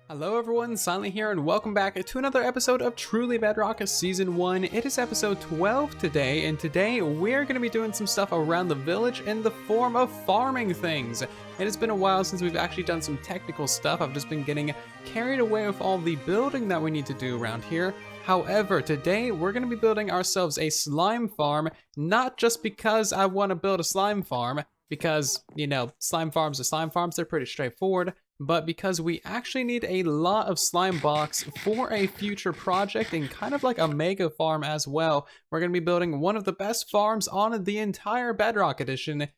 Hello everyone, Silent here, and welcome back to another episode of Truly Bedrock Season 1. It is episode 12 today, and today we're going to be doing some stuff around the village in the form of farming things. It has been a while since we've actually done some technical stuff. I've just been getting carried away with all the building that we need to do around here. However, today we're going to be building ourselves a slime farm, not just because I want to build a slime farm, because, you know, slime farms are slime farms, they're pretty straightforward, but because we actually need a lot of slime blocks for a future project and kind of like a mega farm as well. We're going to be building one of the best farms on the entire Bedrock edition,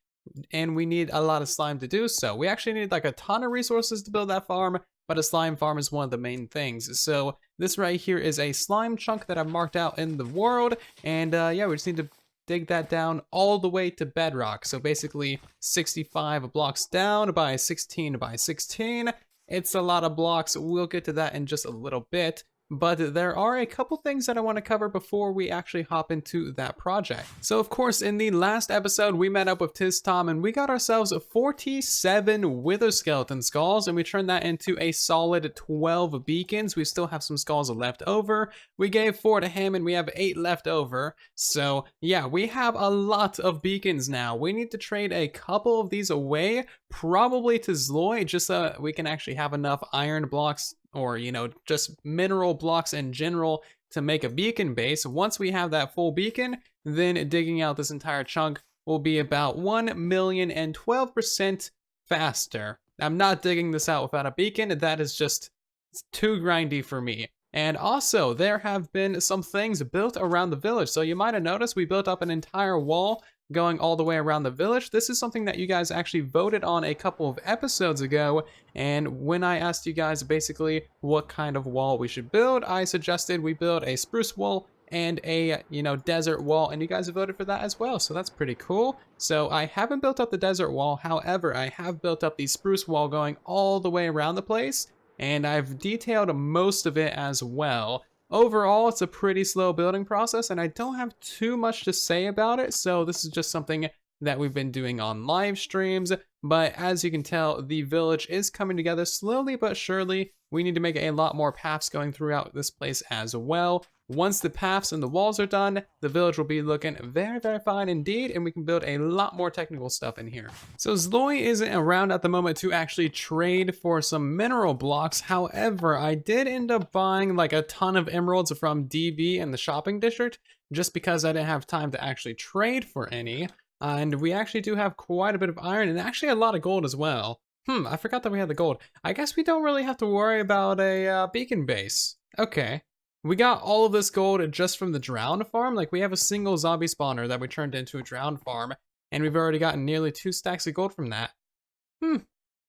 and we need a lot of slime to do so. We actually need like a ton of resources to build that farm, but a slime farm is one of the main things. So this right here is a slime chunk that I've marked out in the world, and yeah, we just need to dig that down all the way to bedrock. So basically 65 blocks down by 16 by 16. It's a lot of blocks. We'll get to that in just a little bit. But there are a couple things that I want to cover before we actually hop into that project. So of course, in the last episode, we met up with Tom and we got ourselves 47 wither skeleton skulls, and we turned that into a solid 12 beacons. We still have some skulls left over. We gave 4 to him and we have 8 left over. So yeah, we have a lot of beacons now. We need to trade a couple of these away, probably to Zloy, just so we can actually have enough iron blocks, or, you know, just mineral blocks in general to make a beacon base. Once we have that full beacon, then digging out this entire chunk will be about 1,012% faster. I'm not digging this out without a beacon. That is just too grindy for me. And also, there have been some things built around the village. So you might have noticed we built up an entire wall going all the way around the village. This is something that you guys actually voted on a couple of episodes ago, and when I asked you guys basically what kind of wall we should build, I suggested we build a spruce wall and a, you know, desert wall, and you guys voted for that as well, so that's pretty cool. So I haven't built up the desert wall, however, I have built up the spruce wall going all the way around the place, and I've detailed most of it as well. Overall, it's a pretty slow building process, and I don't have too much to say about it, so this is just something that we've been doing on live streams. But as you can tell, the village is coming together slowly but surely. We need to make a lot more paths going throughout this place as well. Once the paths and the walls are done, the village will be looking very, very fine indeed, and we can build a lot more technical stuff in here. So Zloy isn't around at the moment to actually trade for some mineral blocks. However, I did end up buying like a ton of emeralds from DB in the shopping district, just because I didn't have time to actually trade for any. And we actually do have quite a bit of iron and actually a lot of gold as well. I forgot that we had the gold. I guess we don't really have to worry about a beacon base. Okay. We got all of this gold just from the drowned farm. Like, we have a single zombie spawner that we turned into a drowned farm, and we've already gotten nearly 2 stacks of gold from that.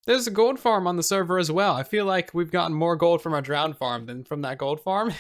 There's a gold farm on the server as well. I feel like we've gotten more gold from our drowned farm than from that gold farm.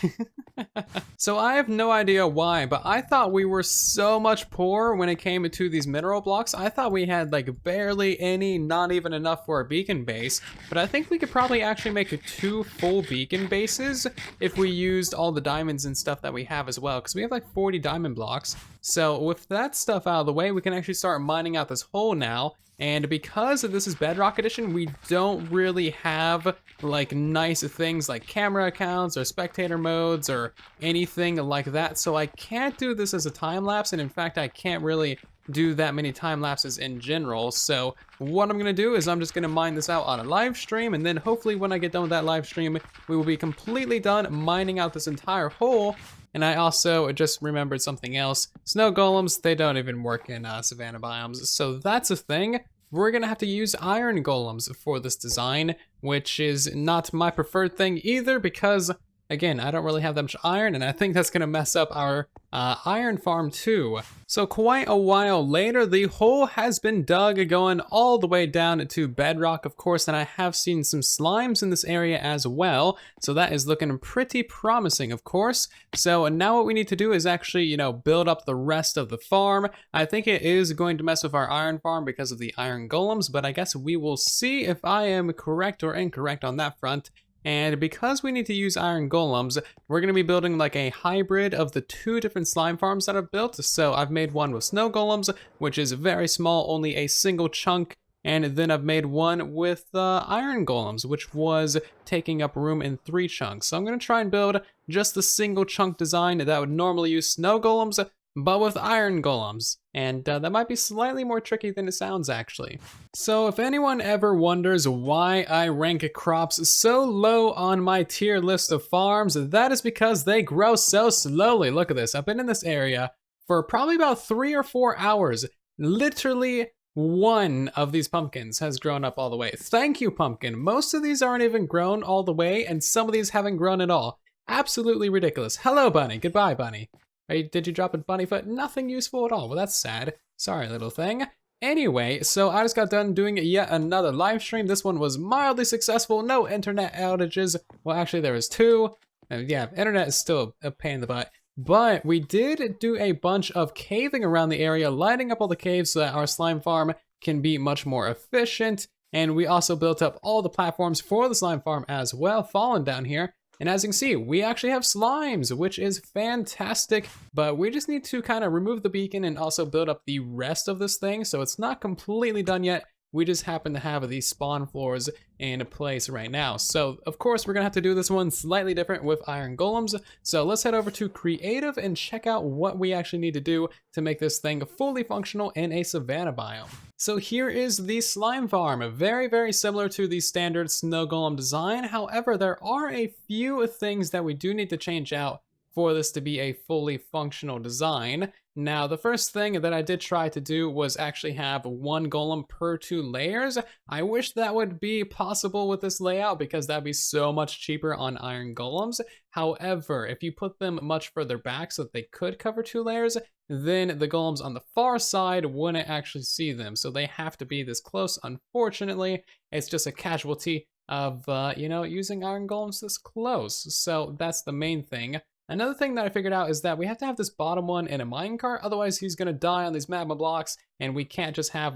So I have no idea why, but I thought we were so much poorer when it came to these mineral blocks. I thought we had like barely any, not even enough for a beacon base, but I think we could probably actually make 2 full beacon bases if we used all the diamonds and stuff that we have as well, because we have like 40 diamond blocks. So with that stuff out of the way, we can actually start mining out this hole now. And because this is Bedrock Edition, we don't really have like nice things like camera accounts or spectator modes or anything like that. So I can't do this as a time lapse, and in fact, I can't really do that many time lapses in general. So what I'm gonna do is I'm just gonna mine this out on a live stream, and then hopefully when I get done with that live stream, we will be completely done mining out this entire hole. And I also just remembered something else. Snow golems, they don't even work in savanna biomes. So that's a thing. We're gonna have to use iron golems for this design, which is not my preferred thing either, because again, I don't really have that much iron, and I think that's gonna mess up our iron farm too. So quite a while later, the hole has been dug going all the way down to bedrock, of course, and I have seen some slimes in this area as well. So that is looking pretty promising, of course. So now what we need to do is actually, you know, build up the rest of the farm. I think it is going to mess with our iron farm because of the iron golems, but I guess we will see if I am correct or incorrect on that front. And because we need to use iron golems, we're going to be building like a hybrid of the 2 different slime farms that I've built. So I've made one with snow golems, which is very small, only a single chunk, And then I've made one with iron golems, which was taking up room in 3 chunks. So I'm going to try and build just the single chunk design that would normally use snow golems, but with iron golems. And that might be slightly more tricky than it sounds, actually. So if anyone ever wonders why I rank crops so low on my tier list of farms, that is because they grow so slowly. Look at this. I've been in this area for probably about 3 or 4 hours. Literally one of these pumpkins has grown up all the way. Thank you, pumpkin. Most of these aren't even grown all the way, and some of these haven't grown at all. Absolutely ridiculous. Hello, bunny. Goodbye, bunny. Did you drop a bunny foot? Nothing useful at all. Well, that's sad. Sorry, little thing. Anyway, so I just got done doing yet another live stream. This one was mildly successful. No internet outages. Well, actually, there was 2. Yeah, internet is still a pain in the butt. But we did do a bunch of caving around the area, lighting up all the caves so that our slime farm can be much more efficient. And we also built up all the platforms for the slime farm as well, fallen down here. And as you can see, we actually have slimes, which is fantastic, but we just need to kind of remove the beacon and also build up the rest of this thing, so it's not completely done yet. We just happen to have these spawn floors in place right now. So, of course, we're gonna have to do this one slightly different with iron golems. So let's head over to creative and check out what we actually need to do to make this thing fully functional in a savanna biome. So here is the slime farm, very, very similar to the standard snow golem design. However, there are a few things that we do need to change out for this to be a fully functional design. Now, the first thing that I did try to do was actually have 1 golem per 2 layers. I wish that would be possible with this layout because that'd be so much cheaper on iron golems. However, if you put them much further back so that they could cover 2 layers, then the golems on the far side wouldn't actually see them. So they have to be this close. Unfortunately, it's just a casualty of, using iron golems this close. So that's the main thing. Another thing that I figured out is that we have to have this bottom one in a minecart, otherwise he's gonna die on these magma blocks, and we can't just have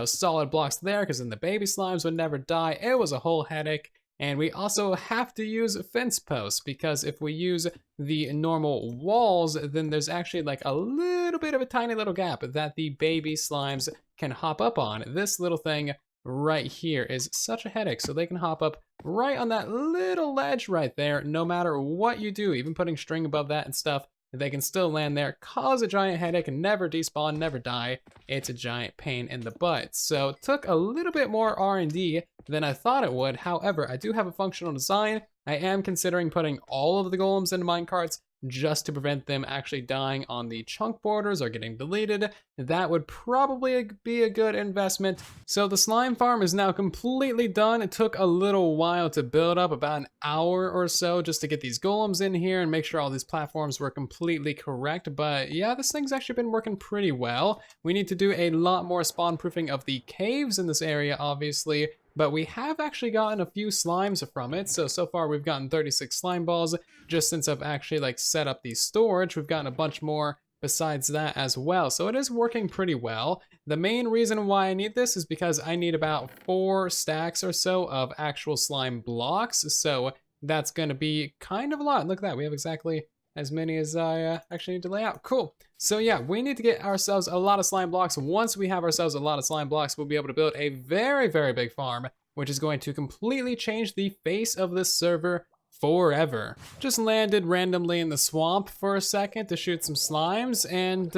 solid blocks there, because then the baby slimes would never die. It was a whole headache. And we also have to use fence posts, because if we use the normal walls, then there's actually like a little bit of a tiny little gap that the baby slimes can hop up on. This little thing right here is such a headache, so they can hop up right on that little ledge right there, no matter what you do, even putting string above that and stuff, they can still land there, cause a giant headache, and never despawn, never die. It's a giant pain in the butt. So it took a little bit more R&D than I thought it would. However, I do have a functional design. I am considering putting all of the golems into minecarts just to prevent them actually dying on the chunk borders or getting deleted. That would probably be a good investment. So the slime farm is now completely done. It took a little while to build up, about an hour or so, just to get these golems in here and make sure all these platforms were completely correct. But yeah, this thing's actually been working pretty well. We need to do a lot more spawn proofing of the caves in this area, obviously. But we have actually gotten a few slimes from it. So far we've gotten 36 slime balls. Just since I've actually set up the storage, we've gotten a bunch more besides that as well. So it is working pretty well. The main reason why I need this is because I need about 4 stacks or so of actual slime blocks. So that's gonna be kind of a lot. Look at that, we have exactly as many as I actually need to lay out. Cool. So yeah, we need to get ourselves a lot of slime blocks. Once we have ourselves a lot of slime blocks, we'll be able to build a very, very big farm, which is going to completely change the face of this server forever. Just landed randomly in the swamp for a second to shoot some slimes, and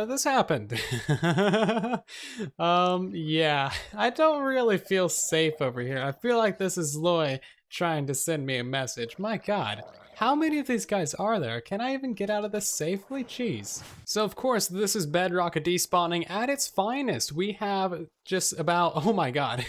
this happened. Yeah, I don't really feel safe over here. I feel like this is Loy trying to send me a message. My God. How many of these guys are there? Can I even get out of this safely? Jeez. So of course, this is Bedrock despawning at its finest. We have just about, oh my God.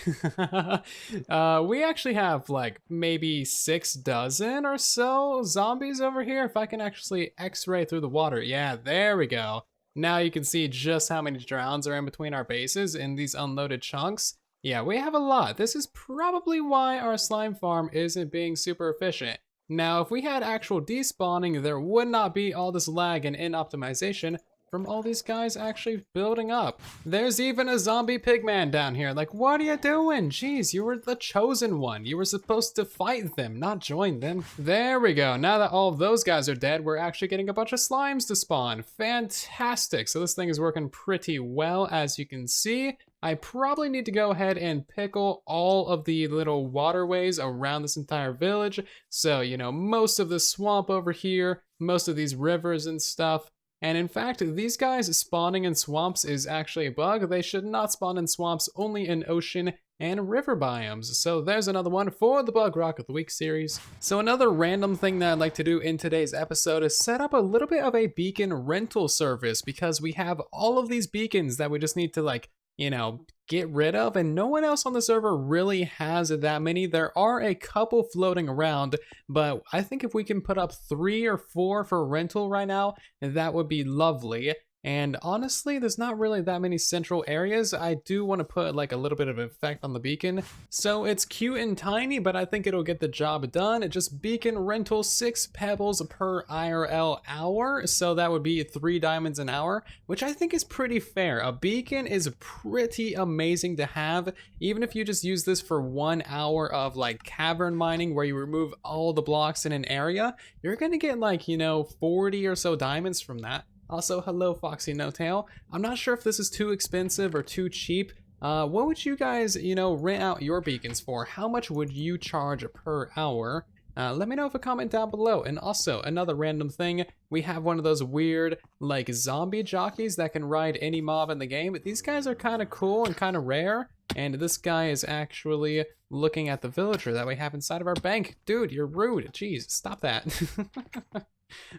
We actually have maybe 6 dozen or so zombies over here. If I can actually x-ray through the water. Yeah, there we go. Now you can see just how many drowns are in between our bases in these unloaded chunks. Yeah, we have a lot. This is probably why our slime farm isn't being super efficient. Now, if we had actual despawning, there would not be all this lag and in-optimization from all these guys actually building up. There's even a zombie pigman down here. What are you doing? Jeez, you were the chosen one. You were supposed to fight them, not join them. There we go. Now that all of those guys are dead, we're actually getting a bunch of slimes to spawn. Fantastic. So this thing is working pretty well, as you can see. I probably need to go ahead and pickle all of the little waterways around this entire village. So, you know, most of the swamp over here, most of these rivers and stuff. And in fact, these guys spawning in swamps is actually a bug. They should not spawn in swamps, only in ocean and river biomes. So there's another one for the Bugrock of the Week series. So another random thing that I'd like to do in today's episode is set up a little bit of a beacon rental service, because we have all of these beacons that we just need to, like, you know, get rid of, and no one else on the server really has that many. There are a couple floating around, but I think if we can put up 3 or 4 for rental right now, that would be lovely. And honestly, there's not really that many central areas. I do want to put like a little bit of effect on the beacon. So it's cute and tiny, but I think it'll get the job done. It just beacon rental, 6 pebbles per IRL hour. So that would be 3 diamonds an hour, which I think is pretty fair. A beacon is pretty amazing to have. Even if you just use this for 1 hour of like cavern mining, where you remove all the blocks in an area, you're gonna get like, you know, 40 or so diamonds from that. Also, hello, Foxy No Tail. I'm not sure if this is too expensive or too cheap. What would you guys, you know, rent out your beacons for? How much would you charge per hour? Let me know if a comment down below. And also, another random thing, we have one of those weird, like, zombie jockeys that can ride any mob in the game. These guys are kind of cool and kind of rare. And this guy is actually looking at the villager that we have inside of our bank. Dude, you're rude. Jeez, stop that.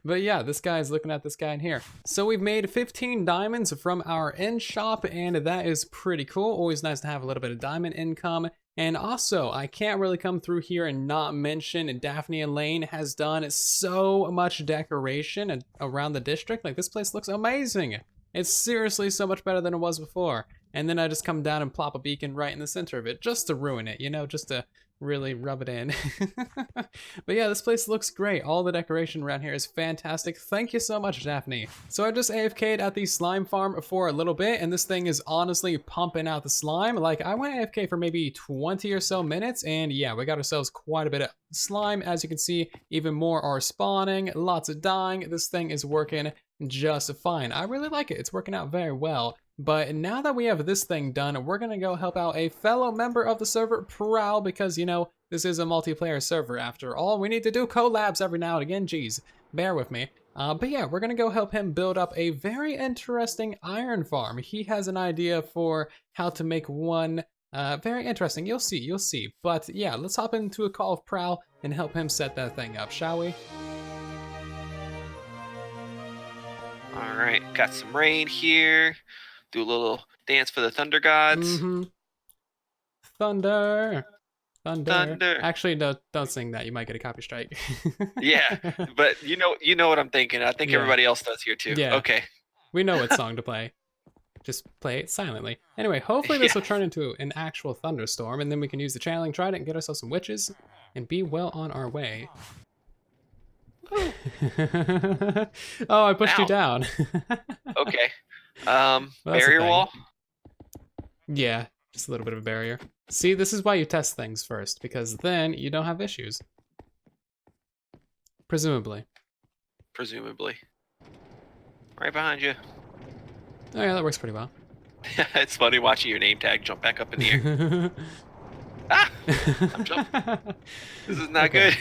But yeah, this guy is looking at this guy in here. So we've made 15 diamonds from our end shop, and that is pretty cool. Always nice to have a little bit of diamond income. And also, I can't really come through here and not mention Daphne and Lane has done so much decoration around the district. Like, this place looks amazing. It's seriously so much better than it was before. And then I just come down and plop a beacon right in the center of it, just to ruin it, you know, just to really rub it in. But yeah, this place looks great. All the decoration around here is fantastic. Thank you so much, Daphne. So I just AFK'd at the slime farm for a little bit, and this thing is honestly pumping out the slime. Like, I went AFK for maybe 20 or so minutes, and yeah, we got ourselves quite a bit of slime. As you can see, even more are spawning, lots of dying. This thing is working just fine. I really like it. It's working out very well. But now that we have this thing done, we're gonna go help out a fellow member of the server, Prowl, because, you know, this is a multiplayer server after all. We need to do collabs every now and again. Jeez, bear with me. But yeah, we're gonna go help him build up a very interesting iron farm. He has an idea for how to make one very interesting. You'll see. But yeah, let's hop into a call of Prowl and help him set that thing up, shall we? All right, got some rain here. Do a little dance for the thunder gods. Mm-hmm. Thunder. Actually, no, don't sing that. You might get a copy strike. Yeah, but you know what I'm thinking. I think everybody else does here too. Yeah. Okay. We know what song to play. Just play it silently. Anyway, hopefully this will turn into an actual thunderstorm, and then we can use the channeling trident and get ourselves some witches and be well on our way. Oh, I pushed you down. Okay. Well, barrier wall? Yeah, just a little bit of a barrier. See, this is why you test things first, because then you don't have issues. Presumably. Right behind you. Oh yeah, that works pretty well. It's funny watching your name tag jump back up in the air. Ah! I'm jumping. This is not good.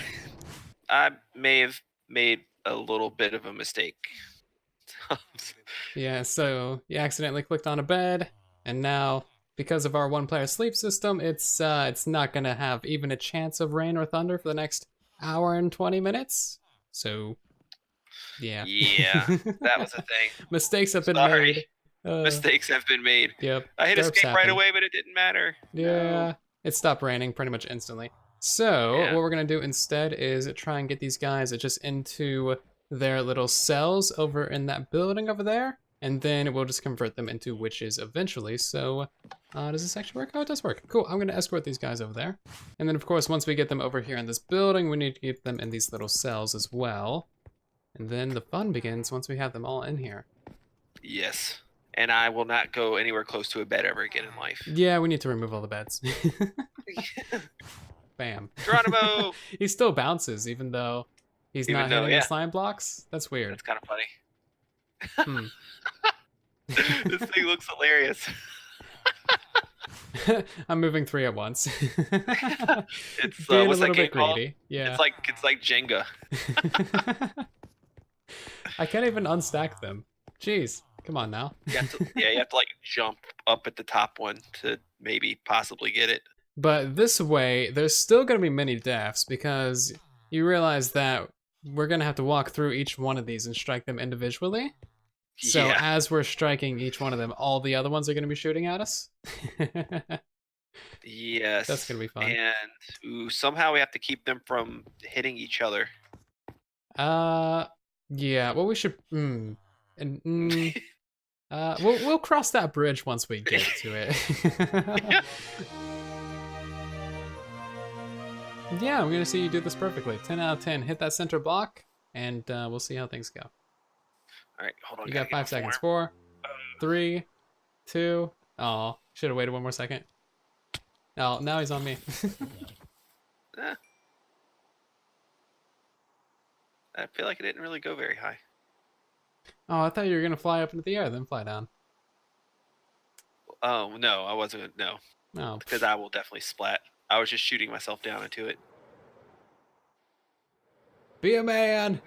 I may have made a little bit of a mistake. Yeah, so you accidentally clicked on a bed, and now, because of our one-player sleep system, it's not gonna have even a chance of rain or thunder for the next hour and 20 minutes. So, yeah. Yeah, that was a thing. Mistakes have been made. Mistakes have been made. Yep. I hit escape right away, but it didn't matter. Yeah, no. It stopped raining pretty much instantly. So, what we're gonna do instead is try and get these guys just into their little cells over in that building over there, and then we'll just convert them into witches eventually. So, does this actually work? Oh, it does work. Cool, I'm gonna escort these guys over there. And then of course, once we get them over here in this building, we need to keep them in these little cells as well. And then the fun begins once we have them all in here. Yes, and I will not go anywhere close to a bed ever again in life. Yeah, we need to remove all the beds. Bam. Geronimo! He still bounces even though he's not hitting the slime blocks. That's weird. That's kind of funny. This thing looks hilarious. I'm moving 3 at once. It's Being a what's that little game bit called? greedy. Yeah. It's like Jenga. I can't even unstack them. Jeez, come on now. You have to like jump up at the top one to maybe possibly get it. But this way, there's still gonna be many deaths because you realize that we're gonna have to walk through each one of these and strike them individually. So Yeah. as we're striking each one of them, all the other ones are gonna be shooting at us. Yes. That's gonna be fun. And somehow we have to keep them from hitting each other. Yeah. Well, we should. We'll cross that bridge once we get to it. Yeah, I'm gonna see you do this perfectly. 10 out of 10. Hit that center block, and we'll see how things go. All right, hold on. You got 5 seconds. 4, 3, 2. Oh, should have waited 1 more second. Oh, now he's on me. I feel like it didn't really go very high. Oh, I thought you were gonna fly up into the air, then fly down. Oh no, I wasn't. No, Oh, because I will definitely splat. I was just shooting myself down into it. be a man.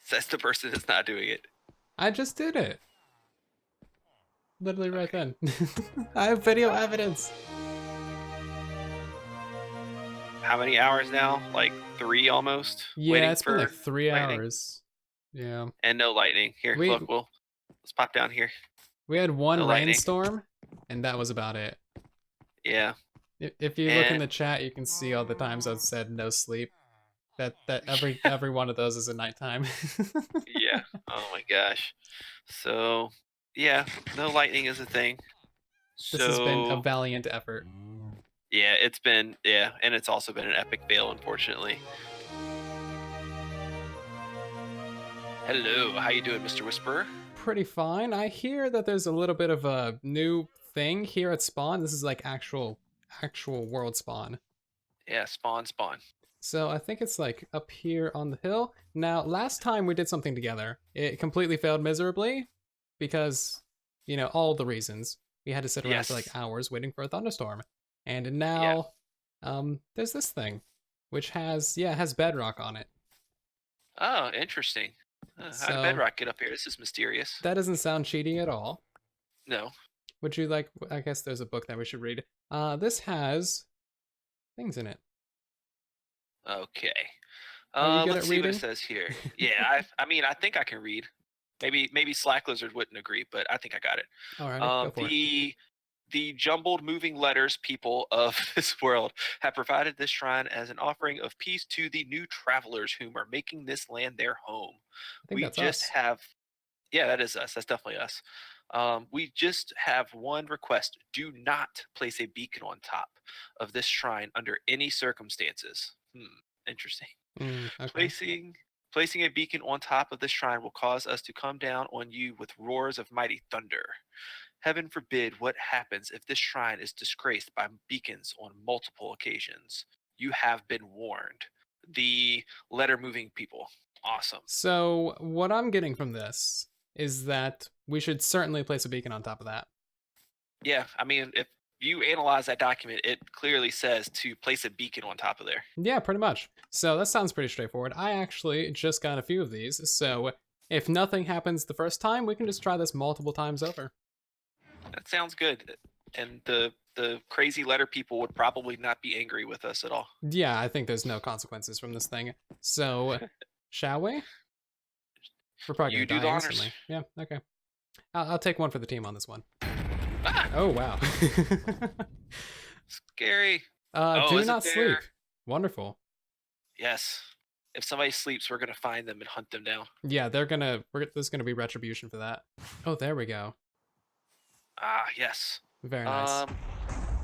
Says the person that's not doing it. I just did it. Literally right then. I have video evidence. How many hours now? Like 3 almost. Yeah, it's been like 3 lightning. hours. Yeah. And no lightning. Here, look, let's pop down here. We had 1 No lightning. rainstorm, and that was about it. Yeah. If you look in the chat, you can see all the times I've said no sleep. That every one of those is a nighttime. Yeah. Oh my gosh. So yeah, no lightning is a thing. This has been a valiant effort. Yeah, it's been, and it's also been an epic fail, unfortunately. Hello, how you doing, Mr. Whisperer? Pretty fine. I hear that there's a little bit of a new thing here at spawn. This is like actual world spawn. Yeah, spawn. So I think it's like up here on the hill. Now, last time we did something together, it completely failed miserably because, you know, all the reasons. We had to sit around for like hours waiting for a thunderstorm. And now, there's this thing, which has Bedrock on it. Oh, interesting. How did Bedrock get up here? This is mysterious. That doesn't sound cheating at all. No. Would you like, I guess there's a book that we should read. This has things in it. Okay. Let's see what it says here. Yeah, I mean, I think I can read. Maybe Slack Lizard wouldn't agree, but I think I got it. All right, go for it. The jumbled moving letters people of this world have provided this shrine as an offering of peace to the new travelers whom are making this land their home. I think that's us. Yeah, that is us. That's definitely us. We just have one request. Do not place a beacon on top of this shrine under any circumstances. Interesting. Okay. Placing a beacon on top of this shrine will cause us to come down on you with roars of mighty thunder. Heaven forbid what happens if this shrine is disgraced by beacons on multiple occasions. You have been warned. The letter moving people. Awesome. So what I'm getting from this is that we should certainly place a beacon on top of that. Yeah, I mean, if you analyze that document, it clearly says to place a beacon on top of there. Yeah, pretty much. So that sounds pretty straightforward. I actually just got a few of these, so if nothing happens the first time, we can just try this multiple times over. That sounds good. And the crazy letter people would probably not be angry with us at all. Yeah, I think there's no consequences from this thing. So, shall we? We're probably gonna die instantly. Yeah, okay. I'll take one for the team on this one. Ah! Oh, wow. Scary. Do not sleep. Wonderful. Yes. If somebody sleeps, we're gonna find them and hunt them down. Yeah, there's gonna be retribution for that. Oh, there we go. Ah, yes. Very nice.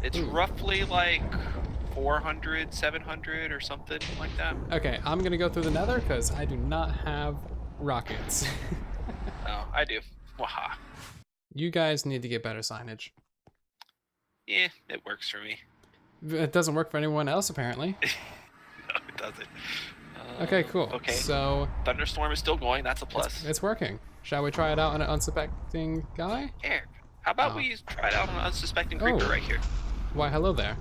It's roughly like 400, 700 or something like that. Okay, I'm gonna go through the nether because I do not have rockets. Oh, I do. Waha. You guys need to get better signage. Yeah, it works for me. It doesn't work for anyone else, apparently. No, it doesn't. Okay, cool. Okay. So thunderstorm is still going. That's a plus. It's working. Shall we try it out on an unsuspecting guy? Here. How about Oh. we try it out on an unsuspecting creeper right here? Why, hello there.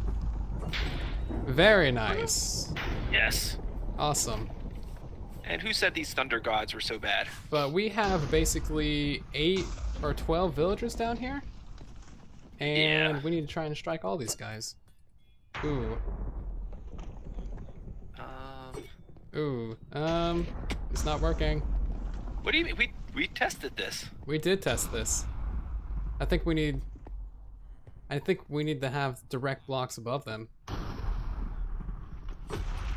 Very nice. Yes. Awesome. And who said these thunder gods were so bad? But we have basically 8 or 12 villagers down here. And Yeah. we need to try and strike all these guys. Ooh. It's not working. What do you mean? We tested this. We did test this. I think we need to have direct blocks above them.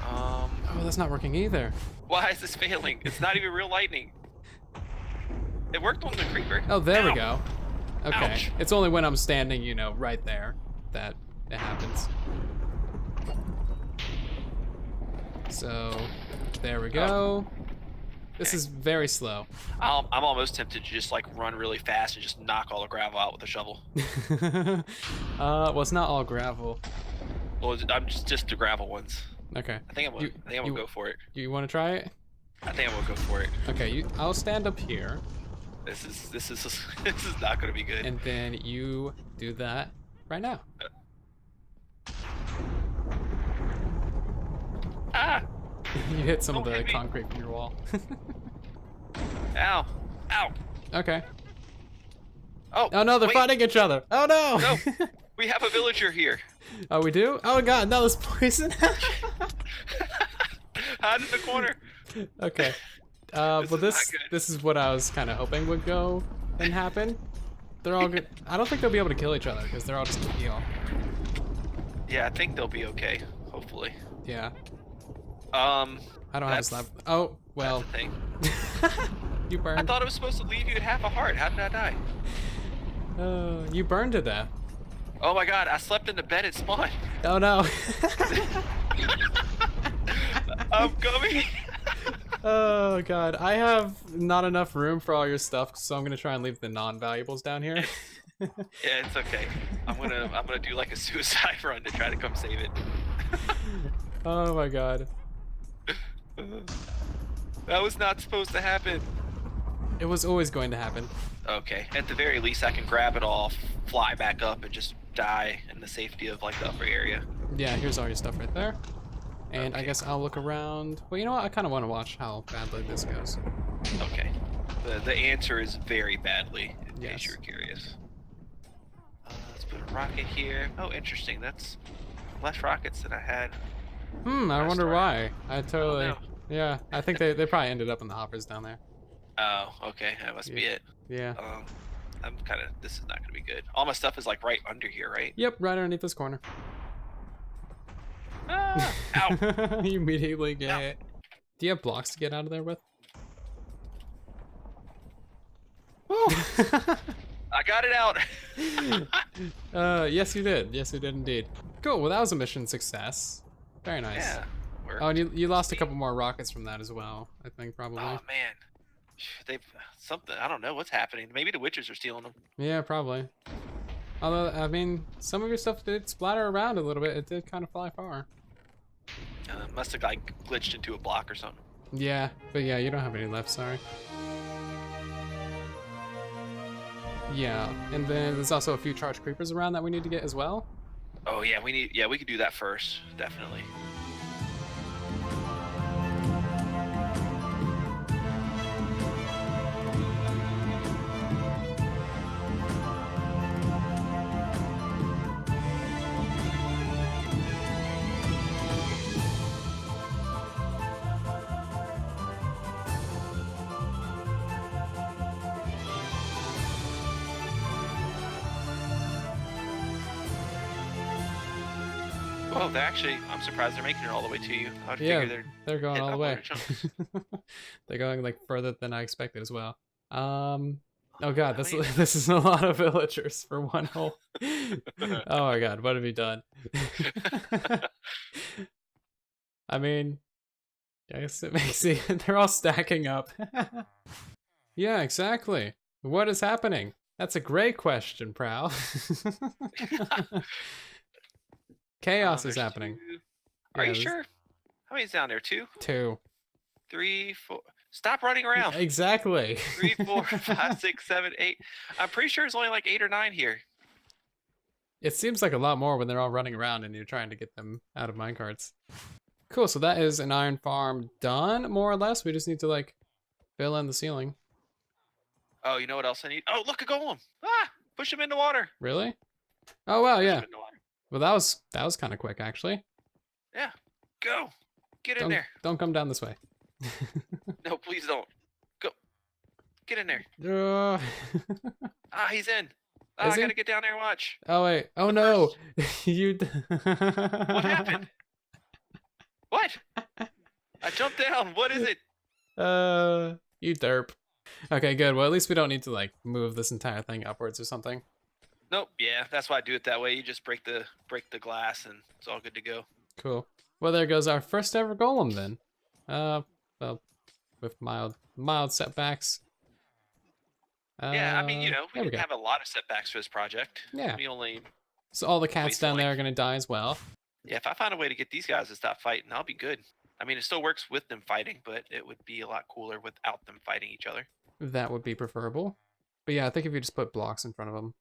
Oh, that's not working either. Why is this failing? It's not even real lightning. It worked on the creeper. Oh, there Ow. we go. Okay. Ouch. It's only when I'm standing, you know, right there that it happens. So, there we go. This is very slow. I'm almost tempted to just like run really fast and just knock all the gravel out with a shovel. Well, it's not all gravel. Well, I'm just the gravel ones. Okay. I think I'm gonna go for it. You want to try it? I think I'm gonna go for it. Okay. I'll stand up here. This is this is not gonna be good. And then you do that right now. Ah! You hit some of Don't the hit me. concrete from your wall. Ow! Ow! Okay. Oh! Oh no, they're wait. fighting each other. Oh no! No! We have a villager here. Oh, we do? Oh god, now there's poison. Hide in the corner. Okay. This Well, is not good. this is what I was kind of hoping would go and happen. They're all good. I don't think they'll be able to kill each other because they're all just gonna heal. Yeah, I think they'll be okay. Hopefully. Yeah. I I don't have a slab. Oh well. That's the thing. You burned. I thought it was supposed to leave you at half a heart. How did I die? You burned to death. Oh my god! I slept in the bed and spawned. Oh no. I'm coming. Oh god, I have not enough room for all your stuff, so I'm gonna try and leave the non-valuables down here. Yeah, it's okay. I'm gonna do like a suicide run to try to come save it. Oh my god. That was not supposed to happen. It was always going to happen. Okay, at the very least, I can grab it all, fly back up, and just die in the safety of like the upper area. Yeah, here's all your stuff right there. And I Okay. guess I'll look around. Well, you know what? I kind of want to watch how badly this goes. Okay. The answer is very badly, in Yes. case you're curious. Let's put a rocket here. Oh, interesting. That's less rockets than I had. I Last wonder try. why. I totally. no. Yeah, I think they probably ended up in the hoppers down there. Oh, okay. That must be it. Yeah. I'm kind of. This is not gonna be good. All my stuff is like right under here, right? Yep, right underneath this corner. Ah, ow! You immediately get. Ow. Do you have blocks to get out of there with? I got it out. Yes you did. Yes you did indeed. Cool. Well, that was a mission success. Very nice. Yeah. Oh, and you lost a couple more rockets from that as well. I think probably. Oh man. They've something. I don't know what's happening. Maybe the witches are stealing them. Yeah, probably. Although, I mean, some of your stuff did splatter around a little bit. It did kind of fly far. Must have like glitched into a block or something. Yeah, but yeah, you don't have any left, sorry. Yeah, and then there's also a few charged creepers around that we need to get as well. Oh yeah, we need. Yeah, we could do that first. Definitely. Oh, they're actually. I'm surprised they're making it all the way to you. I would Yeah, figure they're going hitting all the up way. other chunks. They're going like further than I expected as well. Oh god, this Amazing. this is a lot of villagers for one hole. Oh my god, what have you done? I mean, I guess it makes it. They're all stacking up. Yeah, exactly. What is happening? That's a great question, Prowl. Chaos is There's happening. two. Are Yeah, you there's sure? How many's down there? 2, 2. 3, 4. Stop running around. Exactly. 3, 4, 5, 6, 7, 8. I'm pretty sure it's only like 8 or 9 here. It seems like a lot more when they're all running around and you're trying to get them out of minecarts. Cool, so that is an iron farm done, more or less. We just need to, like, fill in the ceiling. Oh, you know what else I need? Oh, look, a golem. Ah, push him in the water. Really? Oh, wow, Push yeah. him in the water. Well, that was kind of quick, actually. Yeah, go. Get in there. Don't come down this way. No, please don't. Go. Get in there. Uh, Ah, he's in. Ah, Is I he? gotta get down there and watch. oh, wait. Oh, The no. You. What happened? What? I jumped down. What is it? You derp. Okay, good. Well, at least we don't need to, like, move this entire thing upwards or something. Nope. Yeah, that's why I do it that way. You just break the glass, and it's all good to go. Cool. Well, there goes our first ever golem then. Well, with mild setbacks. Yeah, I mean, you know, we there we didn't go. have a lot of setbacks for this project. Yeah. We only. So all the cats down Wasting, there like- are gonna die as well. Yeah, if I find a way to get these guys to stop fighting, I'll be good. I mean, it still works with them fighting, but it would be a lot cooler without them fighting each other. That would be preferable. But yeah, I think if you just put blocks in front of them,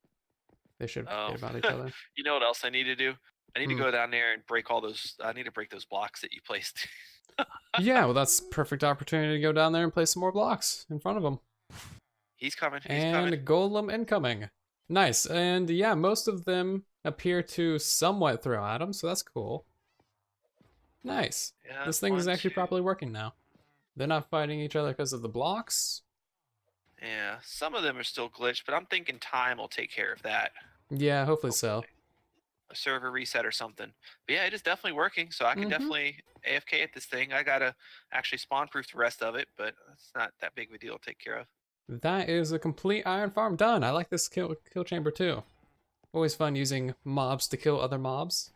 they should forget about each other. You know what else I need to do? I need to Hmm. go down there and break all those. I need to break those blocks that you placed. Yeah, well, that's perfect opportunity to go down there and place some more blocks in front of them. He's coming. He's And coming. golem incoming. Nice. And yeah, most of them appear to somewhat throw at him, so that's cool. Nice. Yeah, This thing is 1, actually 2. properly working now. They're not fighting each other because of the blocks. Yeah, some of them are still glitched, but I'm thinking time will take care of that. Yeah, hopefully so. Hopefully. A server reset or something. But yeah, it is definitely working, so I can Mhm. definitely AFK at this thing. I gotta actually spawn proof the rest of it, but it's not that big of a deal to take care of. That is a complete iron farm done. I like this kill chamber too. Always fun using mobs to kill other mobs.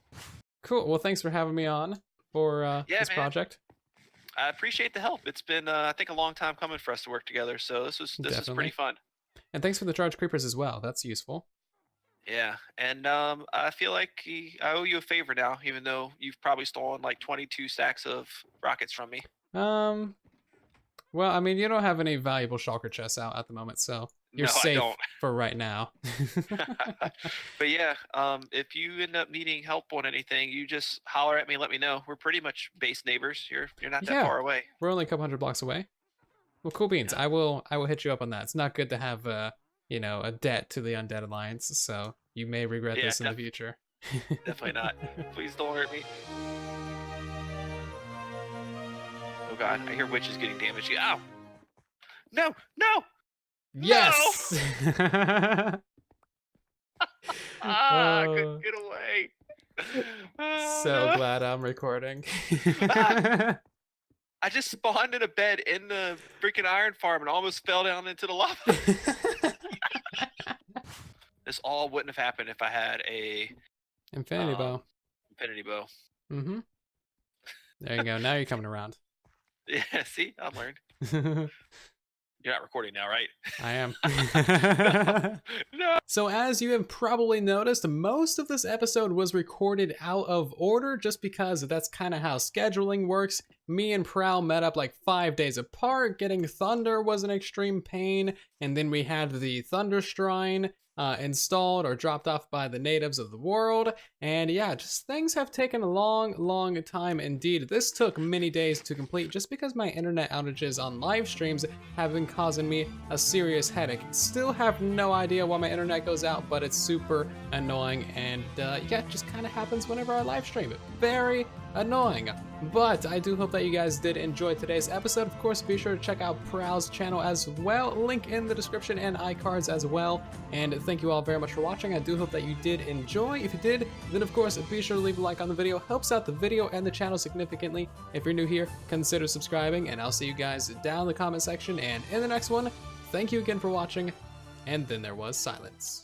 Cool. Well, thanks for having me on for Yeah, this man. project. I appreciate the help. It's been, I think, a long time coming for us to work together, so this was Definitely. pretty fun. And thanks for the charge creepers as well. That's useful. Yeah, and I feel like I owe you a favor now, even though you've probably stolen like 22 stacks of rockets from me. Well, I mean, you don't have any valuable shulker chests out at the moment, so you're No, I safe don't. for right now. But yeah, if you end up needing help on anything, you just holler at me. Let me know. We're pretty much base neighbors. You're not that Yeah. far away. We're only a couple hundred blocks away. Well, cool beans. Yeah. I will hit you up on that. It's not good to have you know, a debt to the Undead Alliance, so you may regret Yeah, this in the future. Definitely not. Please don't hurt me. Oh god, I hear witches getting damaged. Ow! No! No! Yes. Ah, I Oh. couldn't get away. Ah, So no. glad I'm recording. I just spawned in a bed in the freaking iron farm and almost fell down into the lava. This all wouldn't have happened if I had a Infinity bow. infinity bow. Mm-hmm. There you go. Now you're coming around. Yeah, see, I learned. You're not recording now, right? I am. No. So as you have probably noticed, most of this episode was recorded out of order just because that's kind of how scheduling works. Me and Prowl met up like 5 days apart. Getting Thunder was an extreme pain. And then we had the Thunder Shrine installed or dropped off by the natives of the world. And yeah, just things have taken a long time indeed. This took many days to complete just because my internet outages on live streams have been causing me a serious headache. Still have no idea why my internet goes out, but it's super annoying. And yeah, it just kind of happens whenever I live stream. Very annoying. But I do hope that you guys did enjoy today's episode. Of course, be sure to check out Prowl's channel as well. Link in the description and iCards as well. And thank you all very much for watching. I do hope that you did enjoy. If you did, then of course, be sure to leave a like on the video. Helps out the video and the channel significantly. If you're new here, consider subscribing, and I'll see you guys down in the comment section and in the next one. Thank you again for watching. And then there was silence.